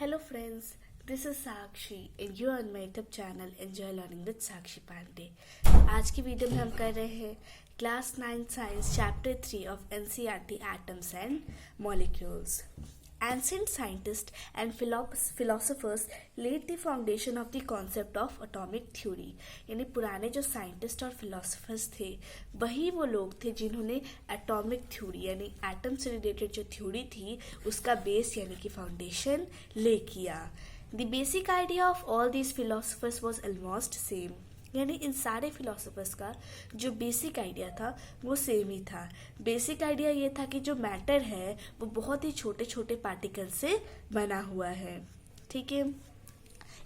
Hello friends, this is Sakshi and you are on my YouTube channel Enjoy Learning with Sakshi Pandey। आज की video में हम कर रहे हैं class 9 science chapter 3 of NCERT atoms and molecules. Ancient scientists and philosophers laid the foundation of the concept of atomic theory। यानी पुराने जो साइंटिस्ट और फिलोसफर्स थे वही वो लोग थे जिन्होंने एटॉमिक थ्योरी यानी एटम से रिलेटेड जो थ्योरी थी उसका बेस यानी कि फाउंडेशन ले किया। The basic idea of all these philosophers was almost same. यानी इन सारे फिलोसफर्स का जो बेसिक आइडिया था वो सेम ही था। बेसिक आइडिया ये था कि जो मैटर है वो बहुत ही छोटे छोटे पार्टिकल से बना हुआ है। ठीक है।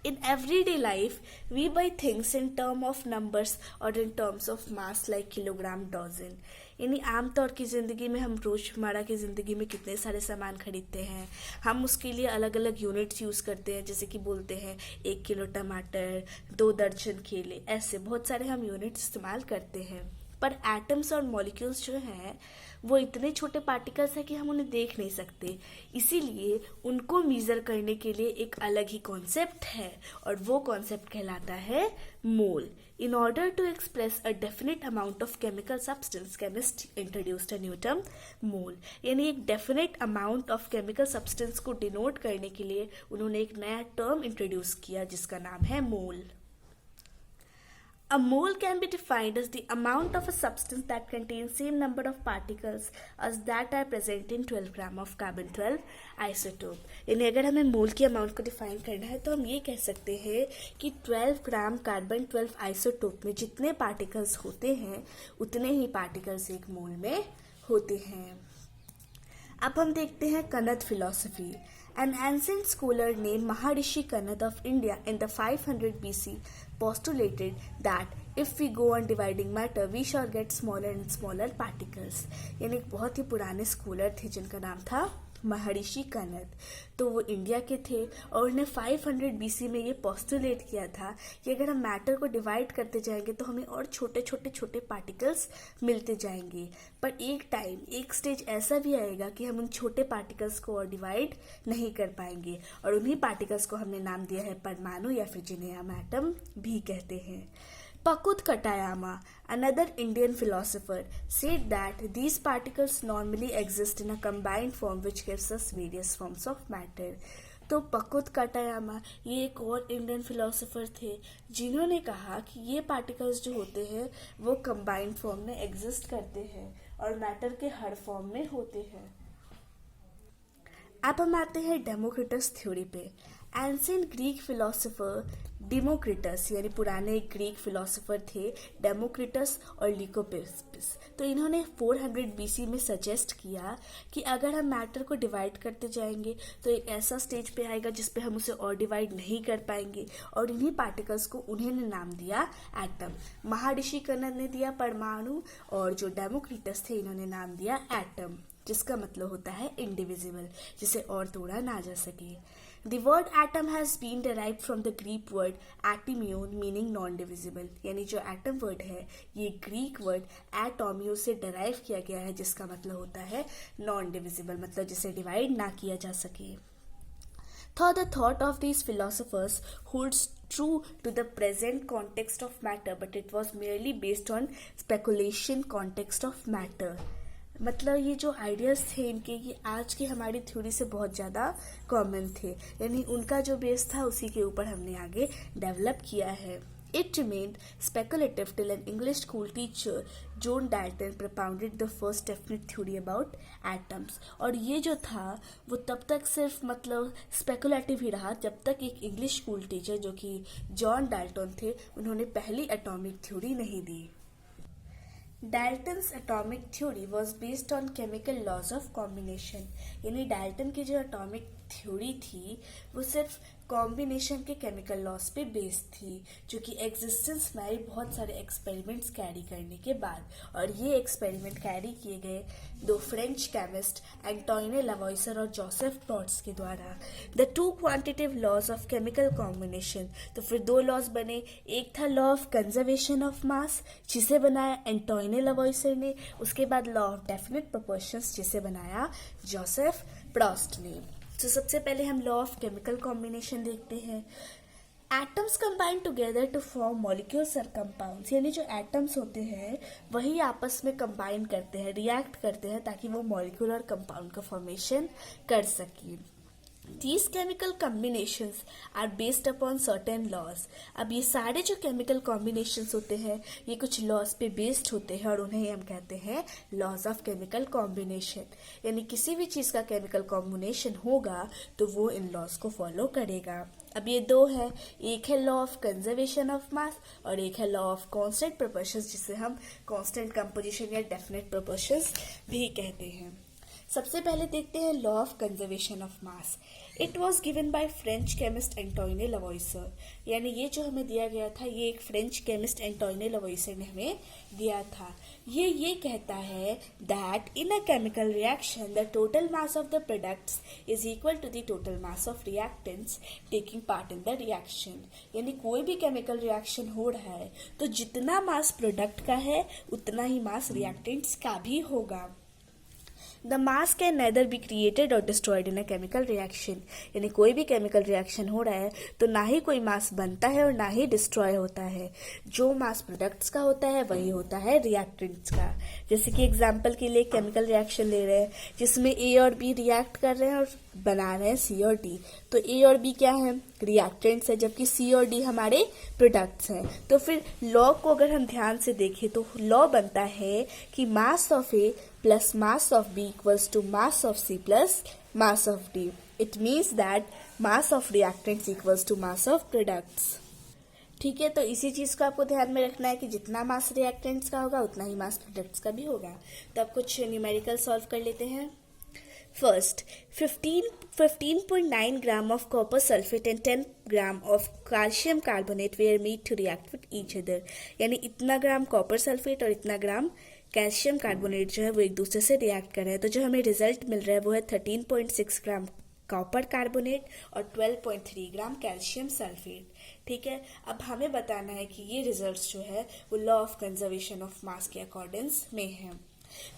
In everyday life, we buy things in terms of numbers or in terms of mass like kilogram, dozen। यानी आमतौर की ज़िंदगी में हम रोज़मर्रा की ज़िंदगी में कितने सारे सामान खरीदते हैं, हम उसके लिए अलग अलग यूनिट्स यूज़ करते हैं। जैसे कि बोलते हैं 1 किलो टमाटर, 2 दर्जन केले, ऐसे बहुत सारे हम यूनिट्स इस्तेमाल करते हैं। पर एटम्स और मॉलिक्यूल्स जो हैं वो इतने छोटे पार्टिकल्स हैं कि हम उन्हें देख नहीं सकते, इसीलिए उनको मेज़र करने के लिए एक अलग ही कॉन्सेप्ट है और वो कॉन्सेप्ट कहलाता है mole. In order to express a definite amount of chemical substance, chemist introduced a new term mole. यानी एक definite amount of chemical substance को डिनोट करने के लिए उन्होंने एक नया टर्म इंट्रोड्यूस किया जिसका नाम है मोल। A mole can be defined as the amount of a substance that contains same number of particles as that are present in 12 gram of carbon-12 isotope। यानी अगर हमें मोल की अमाउंट को डिफाइन करना है तो हम ये कह सकते हैं कि 12 ग्राम कार्बन-12 आइसोटोप में जितने पार्टिकल्स होते हैं उतने ही पार्टिकल्स एक मोल में होते हैं। अब हम देखते हैं कनद philosophy. An ancient scholar named Maharishi Kanad of India in the 500 BC postulated that if we go on dividing matter, we shall get smaller and smaller particles। यानी एक बहुत ही पुराने स्कॉलर थे जिनका नाम था महर्षि कनद। तो वो इंडिया के थे और उन्हें 500 BC में ये पोस्टुलेट किया था कि अगर हम मैटर को डिवाइड करते जाएंगे तो हमें और छोटे छोटे छोटे पार्टिकल्स मिलते जाएंगे। पर एक स्टेज ऐसा भी आएगा कि हम उन छोटे पार्टिकल्स को और डिवाइड नहीं कर पाएंगे और उन्हीं पार्टिकल्स को हमने नाम दिया है परमाणु या फिर जिन्हें हम एटम भी कहते हैं। Pakut Katayama, another Indian philosopher, said that these particles normally exist in a combined form which gives us various forms of matter। तो पकुत काटायामा ये एक और इंडियन फिलोसोफर थे जिन्होंने कहा कि ये पार्टिकल्स जो होते हैं वो कंबाइंड फॉर्म में एग्जिस्ट करते हैं और मैटर के हर फॉर्म में होते हैं। अब हम आते हैं डेमोक्रिटस थ्योरी पे। एंशिएंट ग्रीक फिलोसोफर डेमोक्रिटस यानी पुराने ग्रीक फिलोसोफर थे डेमोक्रिटस और लिकोपिस। तो इन्होंने 400 BC में सजेस्ट किया कि अगर हम मैटर को डिवाइड करते जाएंगे तो एक ऐसा स्टेज पे आएगा जिस पे हम उसे और डिवाइड नहीं कर पाएंगे और इन्हीं पार्टिकल्स को उन्होंने नाम दिया एटम। महर्षि कनद ने दिया परमाणु और जो डेमोक्रिटस थे इन्होंने नाम दिया एटम, जिसका मतलब होता है इंडिविजिबल, जिसे और तोड़ा ना जा सके। The word atom has been derived from the Greek word atomio meaning non-divisible। यानी जो एटम वर्ड है ये ग्रीक वर्ड एटोमियो से डेराइव किया गया है जिसका मतलब होता है नॉन डिविजिबल, मतलब जिसे डिवाइड ना किया जा सके। The thought of these philosophers holds true to the present context of matter, but it was merely based on speculation context of matter। मतलब ये जो आइडियाज़ थे इनके ये आज की हमारी थ्योरी से बहुत ज़्यादा कॉमन थे, यानी उनका जो बेस था उसी के ऊपर हमने आगे डेवलप किया है। It remained speculative till an English school teacher, John Dalton, propounded the first definite theory about atoms। और ये जो था वो तब तक सिर्फ मतलब स्पेकुलेटिव ही रहा जब तक एक इंग्लिश स्कूल टीचर जो कि जॉन डाल्टन थे उन्होंने पहली एटॉमिक थ्योरी नहीं दी। Dalton's atomic theory was based on chemical laws of combination. यानी डाल्टन की जो एटॉमिक थ्योरी थी वो सिर्फ कॉम्बिनेशन के केमिकल लॉस पे बेस्ड थी जो कि एग्जिस्टेंस में आई बहुत सारे एक्सपेरिमेंट्स कैरी करने के बाद। और ये एक्सपेरिमेंट कैरी किए गए 2 फ्रेंच केमिस्ट एंटोइने लावॉइसर और जोसेफ प्रॉट्स के द्वारा। The 2 quantitative laws of chemical combination, तो फिर 2 लॉज बने। एक था law of conservation of mass जिसे बनाया एंटोइने लावॉइसर ने, उसके बाद लॉ ऑफ डेफिनेट प्रोपोर्शंस जिसे बनाया जोसेफ प्रॉस्ट ने। तो सबसे पहले हम लॉ ऑफ केमिकल कॉम्बिनेशन देखते हैं। Atoms combine together to form molecules और कंपाउंड्स, यानी जो एटम्स होते हैं वही आपस में कंबाइन करते हैं, रिएक्ट करते हैं ताकि वो मॉलिक्यूल और कंपाउंड का फॉर्मेशन कर सकें। These chemical combinations are based upon certain laws। अब ये सारे जो chemical combinations होते हैं ये कुछ laws पे based होते हैं और उन्हें हम कहते हैं laws of chemical combination। यानी किसी भी चीज़ का chemical combination होगा तो वो इन laws को follow करेगा। अब ये दो है, एक है law of conservation of mass और एक है law of constant proportions, जिसे हम constant composition या definite proportions भी कहते हैं। सबसे पहले देखते हैं law of conservation of mass. It was given by French chemist Antoine Lavoisier, यानी ये जो हमें दिया गया था ये एक फ्रेंच केमिस्ट एंटोइने लवॉइसर ने हमें दिया था। ये कहता है that in a chemical reaction the total mass of the products is equal to the total mass of reactants taking part in the reaction. यानी कोई भी केमिकल रिएक्शन हो रहा है तो जितना मास प्रोडक्ट का है उतना ही मास रिएक्टेंट्स का भी होगा। The mass can neither be created or destroyed in a chemical reaction। यानी कोई भी केमिकल रिएक्शन हो रहा है तो ना ही कोई मास बनता है और ना ही डिस्ट्रॉय होता है। जो मास प्रोडक्ट्स का होता है वही होता है रिएक्टेंट्स का। जैसे कि एग्जांपल के लिए केमिकल रिएक्शन ले रहे हैं जिसमें ए और बी रिएक्ट कर रहे हैं और बना रहे हैं सी और डी। तो ए और बी क्या है? रिएक्टेंट्स है, जबकि सी और डी हमारे प्रोडक्ट्स हैं। तो फिर लॉ को अगर हम ध्यान से देखें तो लॉ बनता है कि mass of A plus mass of B equals to mass of C plus mass of D। It means that mass of reactants equals to mass of products। ठीक है, तो इसी चीज को आपको ध्यान में रखना है कि जितना मास रिएक्टेंट्स का होगा उतना ही मास प्रोडक्ट्स का भी होगा। तो अब कुछ न्यूमेरिकल सॉल्व कर लेते हैं। First, 15.9 gram of copper sulfate and 10 gram of calcium carbonate were made to react with each other। यानी इतना ग्राम कॉपर सल्फेट और इतना ग्राम कैल्शियम कार्बोनेट जो है वो एक दूसरे से रिएक्ट कर रहे हैं। तो जो हमें रिजल्ट मिल रहा है वो है 13.6 ग्राम कॉपर कार्बोनेट और 12.3 ग्राम कैल्शियम सल्फेट। ठीक है, अब हमें बताना है कि ये रिजल्ट्स जो है वो लॉ ऑफ कंजर्वेशन ऑफ मास के अकॉर्डेंस में है।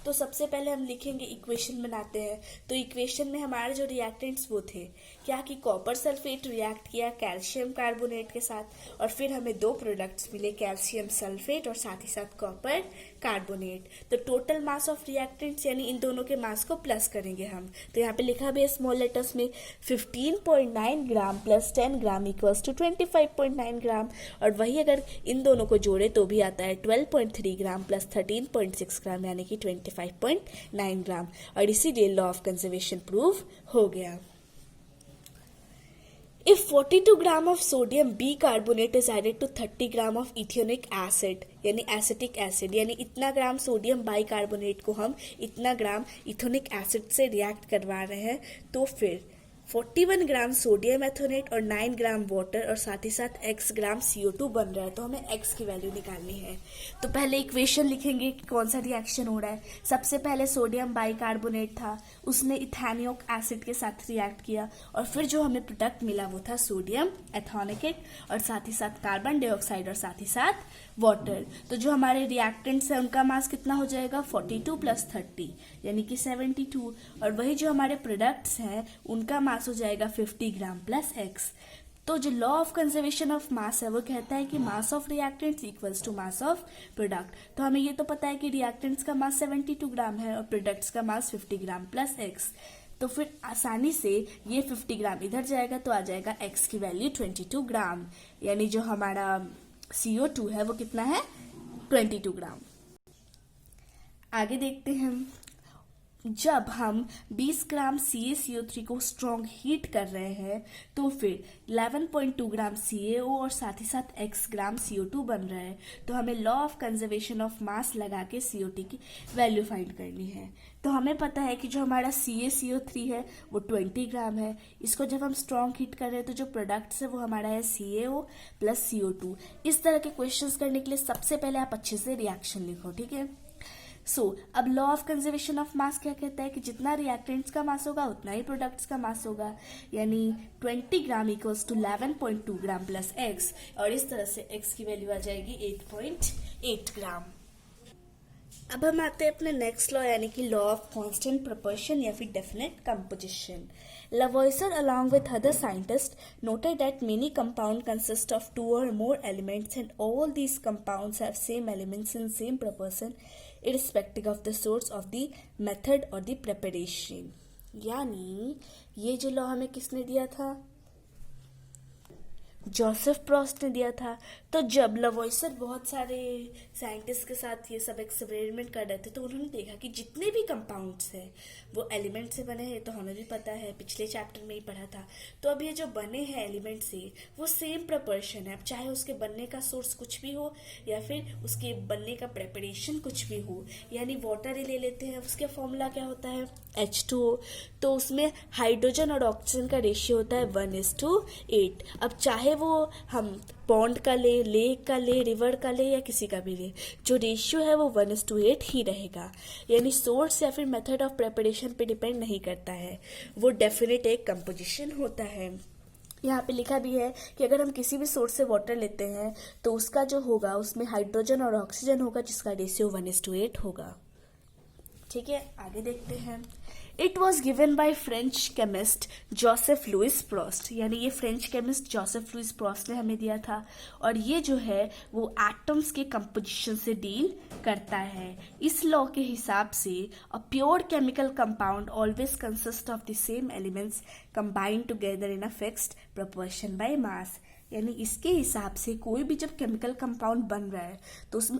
तो सबसे पहले हम लिखेंगे, इक्वेशन बनाते हैं। तो इक्वेशन में हमारे जो रिएक्टेंट्स वो थे क्या कि कॉपर सल्फेट रिएक्ट किया कैल्शियम कार्बोनेट के साथ और फिर हमें दो प्रोडक्ट्स मिले, कैल्शियम सल्फेट और साथ ही साथ कॉपर कार्बोनेट। तो टोटल मास ऑफ रिएक्टेंट्स यानी इन दोनों के मास को प्लस करेंगे हम। तो यहाँ पे लिखा भी है स्मॉल लेटर्स में 15.9 gram plus 10 gram equals to 25.9 gram. और वही अगर इन दोनों को जोड़े तो भी आता है 12.3 ग्राम प्लस 13.6 ग्राम यानी कि 25.9 ग्राम। और इसीलिए लॉ ऑफ कंजर्वेशन प्रूव हो गया। If 42 gram of sodium bicarbonate is added to 30 gram of ethanoic acid यानी एसिटिक एसिड, यानी इतना ग्राम सोडियम बाइकार्बोनेट को हम इतना ग्राम इथोनिक एसिड से रिएक्ट करवा रहे हैं, तो फिर 41 ग्राम सोडियम एथोनेट और 9 ग्राम वाटर और साथ ही साथ x ग्राम CO2 बन रहा है। तो हमें x की वैल्यू निकालनी है। तो पहले इक्वेशन लिखेंगे कि कौन सा रिएक्शन हो रहा है। सबसे पहले सोडियम बाइकार्बोनेट था, उसने इथेनोइक एसिड के साथ रिएक्ट किया और फिर जो हमें प्रोडक्ट मिला वो था सोडियम एथोनिकेट और साथ ही साथ कार्बन डाइऑक्साइड और साथ ही साथ वाटर। तो जो हमारे रिएक्टेंट्स हैं उनका मास कितना हो जाएगा 42 प्लस 30 यानी कि 72। और वही जो हमारे प्रोडक्ट्स हैं उनका मास हो जाएगा 50 ग्राम प्लस x। तो जो law of conservation of mass है वो कहता है कि mass of reactants equals to mass of product. तो हमें ये तो पता है कि रिएक्टेंट्स का मास 72 ग्राम है और प्रोडक्ट्स का मास 50 ग्राम प्लस x। तो फिर आसानी से ये 50 ग्राम इधर जाएगा तो आ जाएगा x की वैल्यू 22 ग्राम, यानी जो हमारा CO2 है वो कितना है 22 ग्राम। आगे देखते हैं, जब हम 20 ग्राम CaCO3 को स्ट्रॉन्ग हीट कर रहे हैं तो फिर 11.2 ग्राम CaO और साथ ही साथ x ग्राम CO2 बन रहा है। तो हमें लॉ ऑफ कंजर्वेशन ऑफ मास लगा के CO2 की वैल्यू फाइंड करनी है। तो हमें पता है कि जो हमारा CaCO3 है वो 20 ग्राम है। इसको जब हम स्ट्रॉन्ग हीट कर रहे हैं तो जो प्रोडक्ट्स है वो हमारा है CaO प्लस CO2। इस तरह के क्वेश्चंस करने के लिए सबसे पहले आप अच्छे से रिएक्शन लिखो, ठीक है। अब लॉ ऑफ कंजर्वेशन ऑफ मास क्या कहता है कि जितना रिएक्टेंट्स का मास होगा उतना ही प्रोडक्ट्स का मास होगा, यानी 20 gram equals to 11.2 gram plus x। और इस तरह से x की वैल्यू आ जाएगी 8.8 ग्राम। अब हम आते हैं अपने नेक्स्ट लॉ यानी कि लॉ ऑफ कांस्टेंट प्रोपोर्शन या फिर definite composition. Lavoisier along with other scientists noted that many compounds consist of two or more elements and all these compounds have same elements in same proportion irrespective of the source of the method or the preparation. यानी ये जो law हमें किसने दिया था? Joseph प्रोस्ट ने दिया था. तो जब लवॉइसर बहुत सारे साइंटिस्ट के साथ ये सब एक्सपेरिमेंट कर रहे थे तो उन्होंने देखा कि जितने भी कंपाउंड्स हैं वो एलिमेंट से बने हैं. तो हमें भी पता है, पिछले चैप्टर में ही पढ़ा था. तो अब ये जो बने हैं एलिमेंट से वो सेम प्रोपोर्शन है. अब चाहे उसके बनने का सोर्स कुछ भी हो या फिर उसके बनने का प्रेपरेशन कुछ भी हो. यानी वाटर ही ले लेते हैं, उसका फॉर्मूला क्या होता है? H2O. तो उसमें हाइड्रोजन और ऑक्सीजन का रेशियो होता है 1:8. अब चाहे वो हम पॉन्ड का ले, लेक का ले, रिवर का ले या किसी का भी ले, जो रेशियो है वो 1:8 ही रहेगा. यानी सोर्स या फिर मेथड ऑफ प्रेपरेशन पे डिपेंड नहीं करता है, वो डेफिनेट एक कंपोजिशन होता है. यहाँ पे लिखा भी है कि अगर हम किसी भी सोर्स से वाटर लेते हैं तो उसका जो होगा उसमें हाइड्रोजन और ऑक्सीजन होगा जिसका रेशियो 1:8 होगा. ठीक है, आगे देखते हैं. It was given by French chemist Joseph Louis Proust. यानी ये French chemist Joseph Louis Proust ने हमें दिया था. और ये जो है वो एटम्स के कंपोजिशन से डील करता है. इस लॉ के हिसाब से a pure chemical compound always consist of the same elements combined together in a fixed proportion by mass. यानी इसके हिसाब से कोई भी जब केमिकल कंपाउंड बन रहा है तो उसमें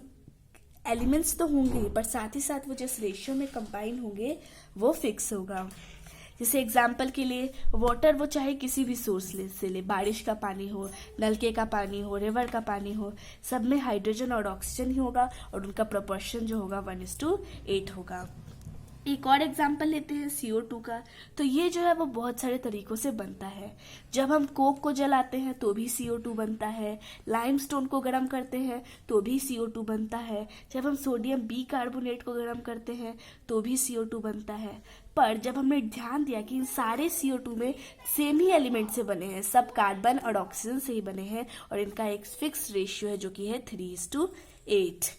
एलिमेंट्स तो होंगे पर साथ ही साथ वो जिस रेशियो में कंबाइन होंगे वो फिक्स होगा. जैसे एग्जाम्पल के लिए वाटर वो चाहे किसी भी सोर्स से ले, बारिश का पानी हो, नलके का पानी हो, रिवर का पानी हो, सब में हाइड्रोजन और ऑक्सीजन ही होगा और उनका प्रोपोर्शन जो होगा 1:8 होगा. एक और एग्जाम्पल लेते हैं CO2 का. तो ये जो है वो बहुत सारे तरीकों से बनता है. जब हम कोक को जलाते हैं तो भी CO2 बनता है. लाइमस्टोन को गर्म करते हैं तो भी CO2 बनता है. जब हम सोडियम बाइकार्बोनेट को गर्म करते हैं तो भी CO2 बनता है. पर जब हमने ध्यान दिया कि इन सारे CO2 में सेम ही एलिमेंट से बने हैं, सब कार्बन और ऑक्सीजन से ही बने हैं और इनका एक फिक्स रेशियो है जो कि है 3:8.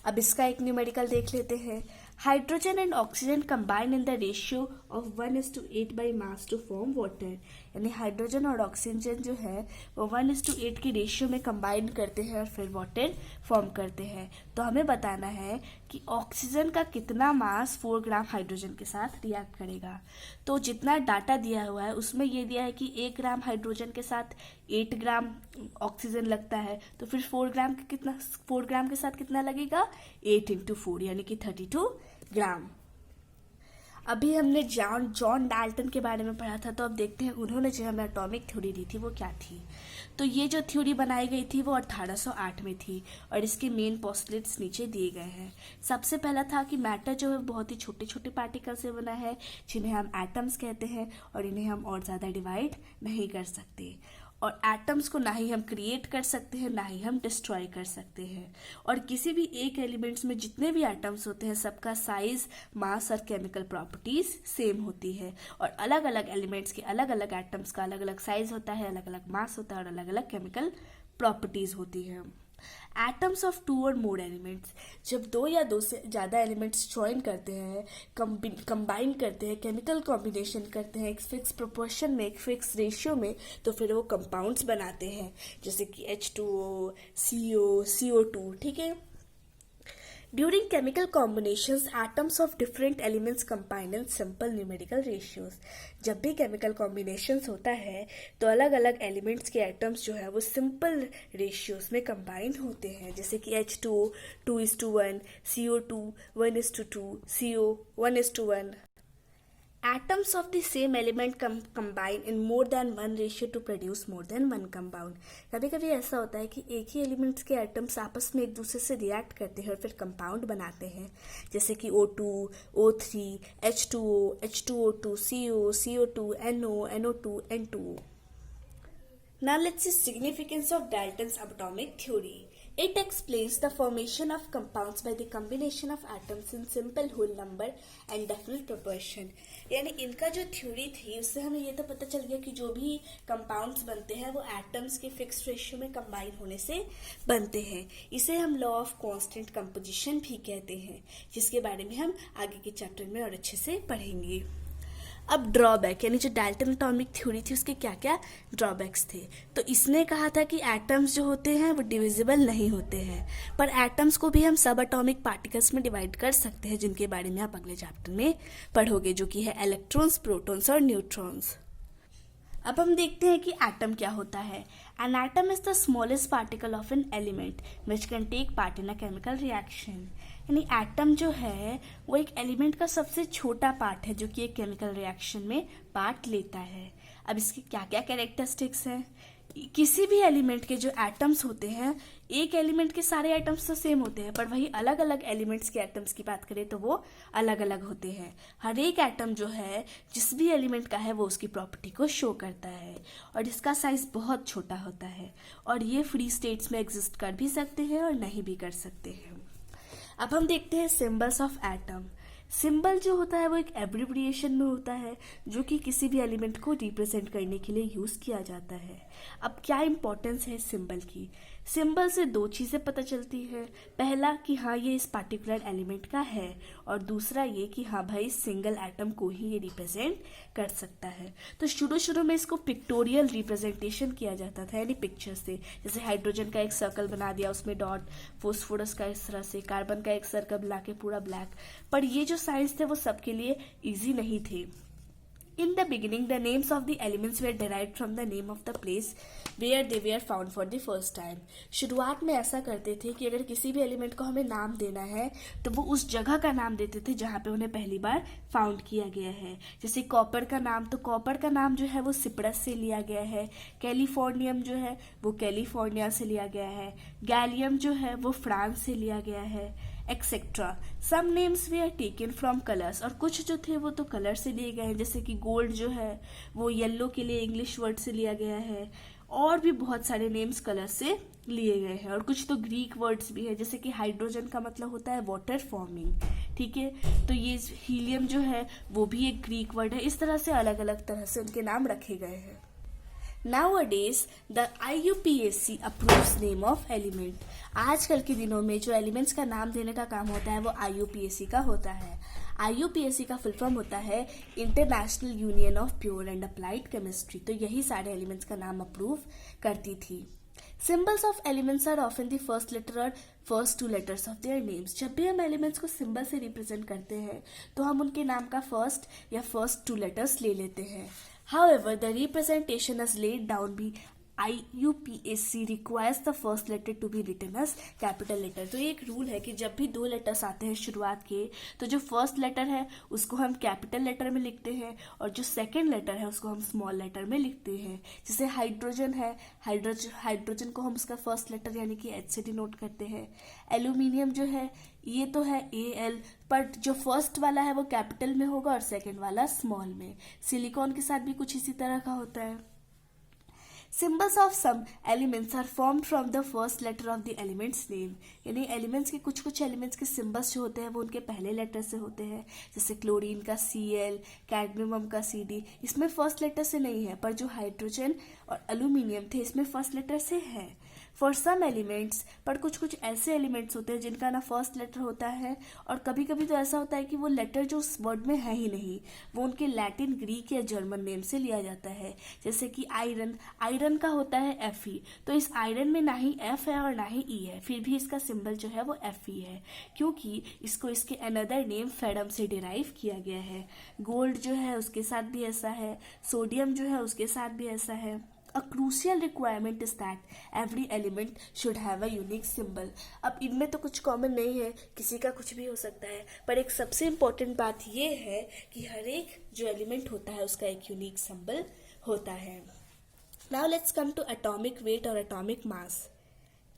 अब इसका एक न्यूमेरिकल देख लेते हैं. Hydrogen and oxygen combine in the ratio of 1:8 by mass to form water. यानी हाइड्रोजन और ऑक्सीजन जो है वो 1:8 की रेशियो में कंबाइन करते हैं और फिर वाटर फॉर्म करते हैं. तो हमें बताना है कि ऑक्सीजन का कितना मास 4 ग्राम हाइड्रोजन के साथ रिएक्ट करेगा. तो जितना डाटा दिया हुआ है उसमें ये दिया है कि 1 ग्राम हाइड्रोजन के साथ 8 ग्राम ऑक्सीजन लगता है. तो फिर 4 ग्राम के साथ कितना लगेगा? 8 × 4 यानी कि 32 ग्राम. अभी हमने जॉन डाल्टन के बारे में पढ़ा था. तो अब देखते हैं उन्होंने जो हमें एटॉमिक थ्योरी दी थी वो क्या थी. तो ये जो थ्योरी बनाई गई थी वो 1808 में थी और इसके मेन पोस्टुलेट्स नीचे दिए गए हैं. सबसे पहला था कि मैटर जो है बहुत ही छोटे छोटे पार्टिकल से बना है जिन्हें हम एटम्स कहते हैं और इन्हें हम और ज़्यादा डिवाइड नहीं कर सकते. और एटम्स को ना ही हम क्रिएट कर सकते हैं ना ही हम डिस्ट्रॉय कर सकते हैं. और किसी भी एक एलिमेंट्स में जितने भी एटम्स होते हैं सबका साइज, मास और केमिकल प्रॉपर्टीज सेम होती है. और अलग अलग एलिमेंट्स के अलग अलग एटम्स का अलग अलग साइज होता है, अलग अलग मास होता है और अलग अलग केमिकल प्रॉपर्टीज होती है. एटम्स ऑफ 2 और मोर एलिमेंट्स, जब 2 या 2 से ज़्यादा एलिमेंट्स ज्वाइन करते हैं, कंबाइन करते हैं, केमिकल कॉम्बिनेशन करते हैं एक फिक्स प्रोपोर्शन में, एक फिक्स रेशियो में, तो फिर वो कंपाउंड्स बनाते हैं जैसे कि H2O, CO, CO2. ठीक है. During chemical combinations, atoms of different elements combine in simple numerical ratios. जब भी chemical combinations होता है तो अलग अलग elements के atoms जो है वो simple ratios में combine होते हैं. जैसे कि H2O 2:1, CO2 1:2, CO 1:1. Atoms of the same element combine in more than one ratio to produce more than one compound. कभी कभी ऐसा होता है कि एक ही एलिमेंट्स के एटम्स आपस में एक दूसरे से रिएक्ट करते हैं और फिर कंपाउंड बनाते हैं. जैसे कि O2, O3, H2O, H2O2, CO, CO2, NO, NO2, N2O. Now let's see significance of Dalton's atomic theory. It explains the formation of compounds by the combination of atoms in simple whole number and definite proportion. यानी इनका जो theory थी उससे हमें ये तो पता चल गया कि जो भी कंपाउंड्स बनते हैं वो एटम्स के फिक्स रेशियो में कंबाइन होने से बनते हैं. इसे हम लॉ ऑफ कांस्टेंट कंपोजिशन भी कहते हैं, जिसके बारे में हम आगे के चैप्टर में और अच्छे से पढ़ेंगे. अब ड्रॉबैक यानी जो डाल्टन एटॉमिक थ्योरी थी उसके क्या क्या ड्रॉबैक्स थे. तो इसने कहा था कि एटम्स जो होते हैं वो डिविजिबल नहीं होते हैं, पर एटम्स को भी हम सब एटॉमिक पार्टिकल्स में डिवाइड कर सकते हैं, जिनके बारे में आप अगले चैप्टर में पढ़ोगे, जो कि है इलेक्ट्रॉन्स, प्रोटॉन्स और न्यूट्रॉन्स. अब हम देखते हैं कि एटम क्या होता है. An atom is the smallest particle of an element which can take part in a chemical reaction. यानी एटम जो है वो एक एलिमेंट का सबसे छोटा पार्ट है जो कि एक केमिकल रिएक्शन में पार्ट लेता है. अब इसके क्या क्या कैरेक्टरिस्टिक्स हैं. किसी भी एलिमेंट के जो एटम्स होते हैं, एक एलिमेंट के सारे एटम्स तो सेम होते हैं, पर वही अलग अलग एलिमेंट्स के एटम्स की बात करें तो वो अलग अलग होते हैं. हर एक एटम जो है जिस भी एलिमेंट का है वो उसकी प्रॉपर्टी को शो करता है, और इसका साइज बहुत छोटा होता है, और ये फ्री स्टेट्स में एग्जिस्ट कर भी सकते हैं और नहीं भी कर सकते हैं. अब हम देखते हैं सिंबल्स ऑफ एटम. सिंबल जो होता है वो एक एब्रिविएशन में होता है जो कि किसी भी एलिमेंट को रिप्रेजेंट करने के लिए यूज किया जाता है. अब क्या इंपॉर्टेंस है सिंबल की. सिंबल से दो चीजें पता चलती है. पहला कि हाँ ये इस पार्टिकुलर एलिमेंट का है, और दूसरा ये कि हाँ भाई सिंगल एटम को ही ये रिप्रेजेंट कर सकता है. तो शुरू में इसको पिक्टोरियल रिप्रेजेंटेशन किया जाता था, यानी पिक्चर से. जैसे हाइड्रोजन का एक सर्कल बना दिया, उसमें डॉट, फोस्फोरस का इस तरह से, कार्बन का एक सर्कल बना के पूरा ब्लैक. पर ये जो साइंस थे वो सबके लिए इजी नहीं थे. In the beginning, the names of the elements were derived from the name of the place where they were found for the first time. शुरुआत में ऐसा करते थे कि अगर किसी भी एलिमेंट को हमें नाम देना है तो वो उस जगह का नाम देते थे जहाँ पे उन्हें पहली बार फाउंड किया गया है. जैसे कॉपर का नाम, तो कॉपर का नाम जो है वो सिप्रस से लिया गया है. कैलिफोर्नियम जो है वो कैलिफोर्निया से लिया गया है. गैलियम जो है वो फ्रांस से लिया गया है, etcetera. Some names we are taken from colours, और कुछ जो थे वो तो कलर से लिए गए हैं. जैसे कि गोल्ड जो है वो येलो के लिए इंग्लिश वर्ड से लिया गया है, और भी बहुत सारे नेम्स कलर से लिए गए हैं. और कुछ तो ग्रीक वर्ड्स भी है, जैसे कि हाइड्रोजन का मतलब होता है वाटर फॉर्मिंग. ठीक है, तो ये हीलियम जो है वो भी एक ग्रीक वर्ड है. इस तरह से अलग अलग तरह से उनके नाम रखे गए हैं. Nowadays, the IUPAC approves name of element. आजकल के दिनों में जो एलिमेंट्स का नाम देने का काम होता है वो IUPAC का होता है. IUPAC का फुल फॉर्म होता है International Union of Pure and Applied Chemistry. तो यही सारे एलिमेंट्स का नाम अप्रूव करती थी. Symbols of elements are often the first letter और first two letters of their names. जब भी हम एलिमेंट्स को सिंबल से रिप्रेजेंट करते हैं तो हम उनके नाम का फर्स्ट या फर्स्ट टू लेटर्स ले लेते हैं. However, the representation as laid down by IUPAC requires the first letter to be written as capital letter. तो ये एक रूल है कि जब भी दो लेटर्स आते हैं शुरुआत के, तो जो फर्स्ट लेटर है उसको हम कैपिटल लेटर में लिखते हैं, और जो सेकंड लेटर है उसको हम स्मॉल लेटर में लिखते हैं. जैसे हाइड्रोजन है, हाइड्रोजन को हम उसका फर्स्ट लेटर यानी कि H से डिनोट करते हैं. एल्यूमिनियम जो है ये तो है AL, पर जो फर्स्ट वाला है वो कैपिटल में होगा और सेकंड वाला स्मॉल में. सिलिकॉन के साथ भी कुछ इसी तरह का होता है. Symbols of some elements are formed from the first letter of the element's name. यानी एलिमेंट्स के कुछ एलिमेंट्स के सिंबल्स जो होते हैं वो उनके पहले लेटर से होते हैं. जैसे क्लोरीन का Cl, कैडमियम का Cd, इसमें फर्स्ट लेटर से नहीं है, पर जो हाइड्रोजन और एल्यूमिनियम थे इसमें फर्स्ट लेटर से है. फॉर सम एलिमेंट्स, पर कुछ ऐसे एलिमेंट्स होते हैं जिनका ना फर्स्ट लेटर होता है, और कभी कभी तो ऐसा होता है कि वो लेटर जो उस वर्ड में है ही नहीं, वो उनके लैटिन, ग्रीक या जर्मन नेम से लिया जाता है. जैसे कि आयरन का होता है Fe, तो इस आयरन में ना ही F है और ना ही E है, फिर भी इसका सिंबल जो है वो Fe है, क्योंकि इसको इसके अनदर नेम फेडम से डिराइव किया गया है. गोल्ड जो है उसके साथ भी ऐसा है, सोडियम जो है उसके साथ भी ऐसा है. A crucial requirement is that every element should have a unique symbol. अब इनमें तो कुछ कॉमन नहीं है, किसी का कुछ भी हो सकता है, पर एक सबसे इम्पोर्टेंट बात ये है कि हर एक जो एलिमेंट होता है उसका एक यूनिक सिंबल होता है. Now let's come to atomic weight और atomic mass.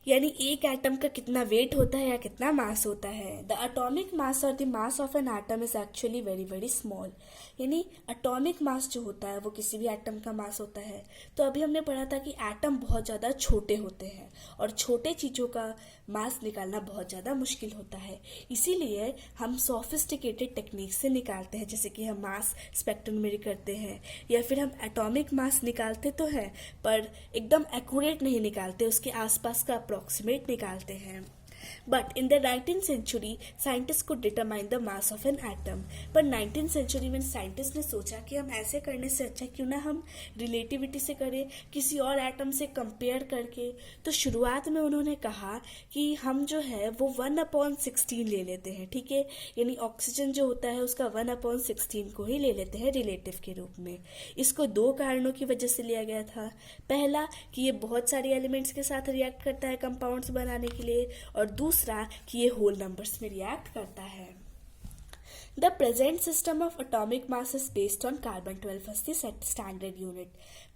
यानी एक एटम का कितना वेट होता है या कितना मास होता है। द एटॉमिक मास और the mass of N atom is actually very very small. यानी एटॉमिक मास जो होता है वो किसी भी एटम का मास होता है। तो अभी हमने पढ़ा था कि एटम बहुत ज़्यादा छोटे होते हैं और छोटे चीज़ों का मास निकालना बहुत ज़्यादा मुश्किल होता है। इसीलिए हम सोफिस्टिकेटेड टेक्निक से निकालते हैं, जैसे कि हम मास स्पेक्ट्रोमेट्री करते हैं या फिर हम एटॉमिक मास निकालते तो हैं पर एकदम एक्यूरेट नहीं निकालते, उसके आसपास का अप्रोक्सीमेट निकालते हैं। But in the 19th century, scientists could determine the mass of an atom. पर 19th century में साइंटिस्ट ने सोचा कि हम ऐसे करने से अच्छा क्यों ना हम रिलेटिविटी से करें, किसी और एटम से कंपेयर करके। तो शुरुआत में उन्होंने कहा कि हम जो है वो 1/16 ले लेते हैं, ठीक है। यानी ऑक्सीजन जो होता है उसका 1/16 को ही ले लेते हैं रिलेटिव के रूप में। इसको दो कारणों की वजह से लिया गया था। पहला कि ये बहुत सारे एलिमेंट्स के साथ रिएक्ट करता है कंपाउंड्स बनाने के लिए, और दूसरा कि ये होल नंबर्स में रिएक्ट करता है। The present system of atomic mass is based on carbon 12 as the standard unit.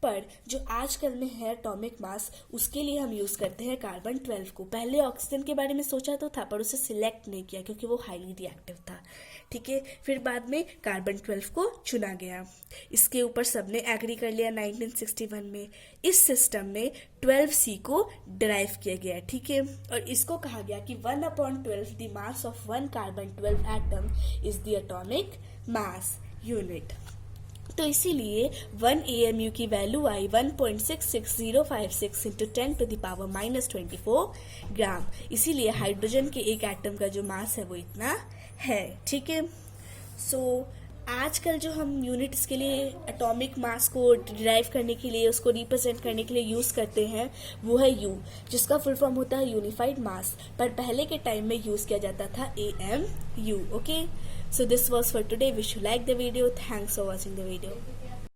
पर जो आजकल में है एटॉमिक मास, उसके लिए हम यूज करते हैं कार्बन 12 को। पहले ऑक्सीजन के बारे में सोचा तो था पर उसे सिलेक्ट नहीं किया क्योंकि वो हाईली रिएक्टिव था, ठीक है। फिर बाद में कार्बन 12 को चुना गया। इसके ऊपर सबने एग्री कर लिया 1961 में। इस सिस्टम में 12C को डिराइव किया गया, ठीक है। और इसको कहा गया कि 1/12 the mass of one carbon 12 atom is the atomic mass unit. तो इसीलिए 1 AMU की वैल्यू आई 1.66056 इंटू 10⁻⁻24 ग्राम। इसीलिए हाइड्रोजन के एक एटम का जो मास है वो इतना है, ठीक है। सो आजकल जो हम यूनिट्स के लिए एटॉमिक मास को डिराइव करने के लिए, उसको रिप्रेजेंट करने के लिए यूज करते हैं वो है यू, जिसका फुल फॉर्म होता है यूनिफाइड मास। पर पहले के टाइम में यूज किया जाता था AMU, okay. So this was for today. Wish you like the video. Thanks for watching the video.